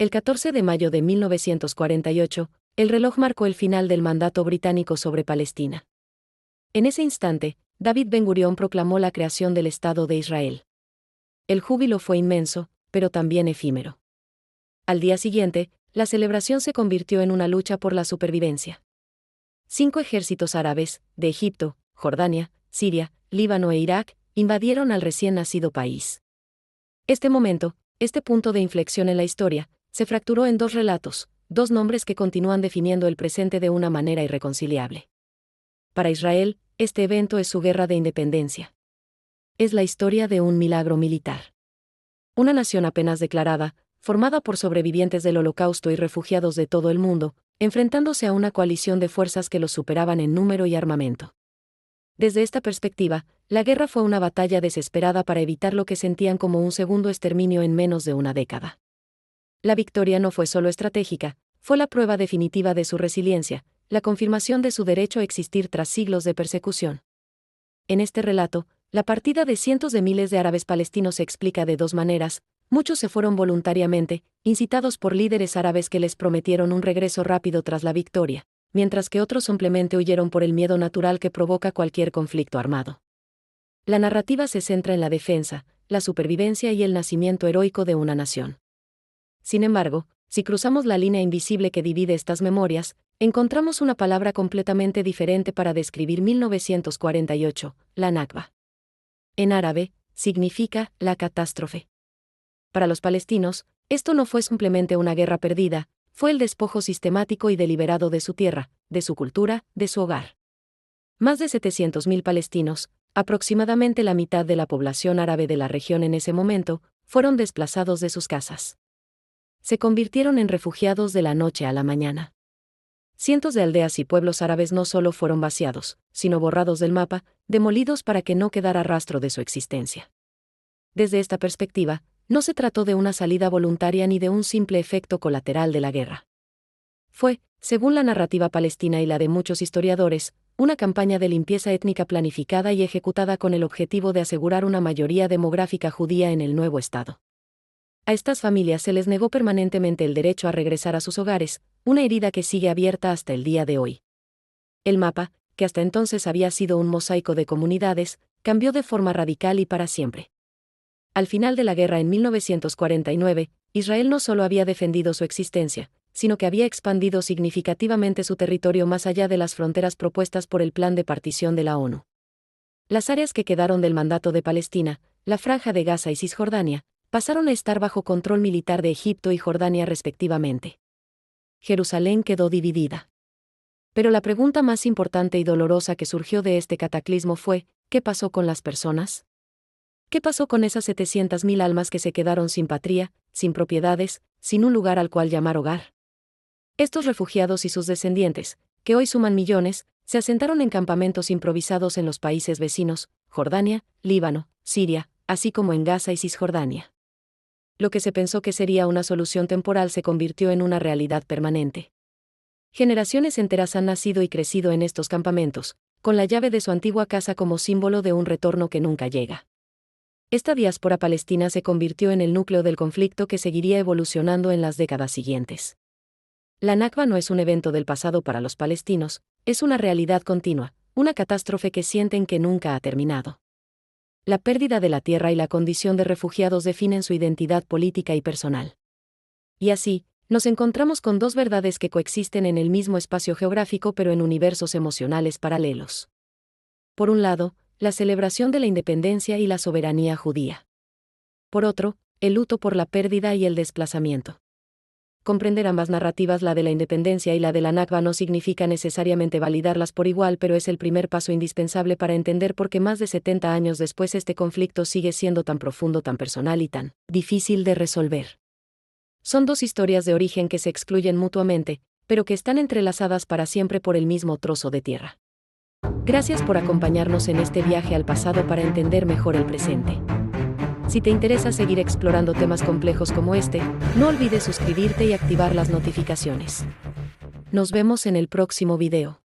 El 14 de mayo de 1948, el reloj marcó el final del mandato británico sobre Palestina. En ese instante, David Ben-Gurión proclamó la creación del Estado de Israel. El júbilo fue inmenso, pero también efímero. Al día siguiente, la celebración se convirtió en una lucha por la supervivencia. 5 ejércitos árabes, de Egipto, Jordania, Siria, Líbano e Irak, invadieron al recién nacido país. Este punto de inflexión en la historia, se fracturó en 2 relatos, 2 nombres que continúan definiendo el presente de una manera irreconciliable. Para Israel, este evento es su guerra de independencia. Es la historia de un milagro militar. Una nación apenas declarada, formada por sobrevivientes del Holocausto y refugiados de todo el mundo, enfrentándose a una coalición de fuerzas que los superaban en número y armamento. Desde esta perspectiva, la guerra fue una batalla desesperada para evitar lo que sentían como un segundo exterminio en menos de una década. La victoria no fue solo estratégica, fue la prueba definitiva de su resiliencia, la confirmación de su derecho a existir tras siglos de persecución. En este relato, la partida de cientos de miles de árabes palestinos se explica de 2 maneras. Muchos se fueron voluntariamente, incitados por líderes árabes que les prometieron un regreso rápido tras la victoria, mientras que otros simplemente huyeron por el miedo natural que provoca cualquier conflicto armado. La narrativa se centra en la defensa, la supervivencia y el nacimiento heroico de una nación. Sin embargo, si cruzamos la línea invisible que divide estas memorias, encontramos una palabra completamente diferente para describir 1948, la Nakba. En árabe, significa la catástrofe. Para los palestinos, esto no fue simplemente una guerra perdida, fue el despojo sistemático y deliberado de su tierra, de su cultura, de su hogar. Más de 700.000 palestinos, aproximadamente la mitad de la población árabe de la región en ese momento, fueron desplazados de sus casas. Se convirtieron en refugiados de la noche a la mañana. Cientos de aldeas y pueblos árabes no solo fueron vaciados, sino borrados del mapa, demolidos para que no quedara rastro de su existencia. Desde esta perspectiva, no se trató de una salida voluntaria ni de un simple efecto colateral de la guerra. Fue, según la narrativa palestina y la de muchos historiadores, una campaña de limpieza étnica planificada y ejecutada con el objetivo de asegurar una mayoría demográfica judía en el nuevo Estado. A estas familias se les negó permanentemente el derecho a regresar a sus hogares, una herida que sigue abierta hasta el día de hoy. El mapa, que hasta entonces había sido un mosaico de comunidades, cambió de forma radical y para siempre. Al final de la guerra en 1949, Israel no solo había defendido su existencia, sino que había expandido significativamente su territorio más allá de las fronteras propuestas por el Plan de Partición de la ONU. Las áreas que quedaron del mandato de Palestina, la Franja de Gaza y Cisjordania, pasaron a estar bajo control militar de Egipto y Jordania respectivamente. Jerusalén quedó dividida. Pero la pregunta más importante y dolorosa que surgió de este cataclismo fue, ¿qué pasó con las personas? ¿Qué pasó con esas 700.000 almas que se quedaron sin patria, sin propiedades, sin un lugar al cual llamar hogar? Estos refugiados y sus descendientes, que hoy suman millones, se asentaron en campamentos improvisados en los países vecinos, Jordania, Líbano, Siria, así como en Gaza y Cisjordania. Lo que se pensó que sería una solución temporal se convirtió en una realidad permanente. Generaciones enteras han nacido y crecido en estos campamentos, con la llave de su antigua casa como símbolo de un retorno que nunca llega. Esta diáspora palestina se convirtió en el núcleo del conflicto que seguiría evolucionando en las décadas siguientes. La Nakba no es un evento del pasado para los palestinos, es una realidad continua, una catástrofe que sienten que nunca ha terminado. La pérdida de la tierra y la condición de refugiados definen su identidad política y personal. Y así, nos encontramos con 2 verdades que coexisten en el mismo espacio geográfico pero en universos emocionales paralelos. Por un lado, la celebración de la independencia y la soberanía judía. Por otro, el luto por la pérdida y el desplazamiento. Comprender ambas narrativas, la de la independencia y la de la Nakba, no significa necesariamente validarlas por igual, pero es el primer paso indispensable para entender por qué más de 70 años después este conflicto sigue siendo tan profundo, tan personal y tan difícil de resolver. Son 2 historias de origen que se excluyen mutuamente, pero que están entrelazadas para siempre por el mismo trozo de tierra. Gracias por acompañarnos en este viaje al pasado para entender mejor el presente. Si te interesa seguir explorando temas complejos como este, no olvides suscribirte y activar las notificaciones. Nos vemos en el próximo video.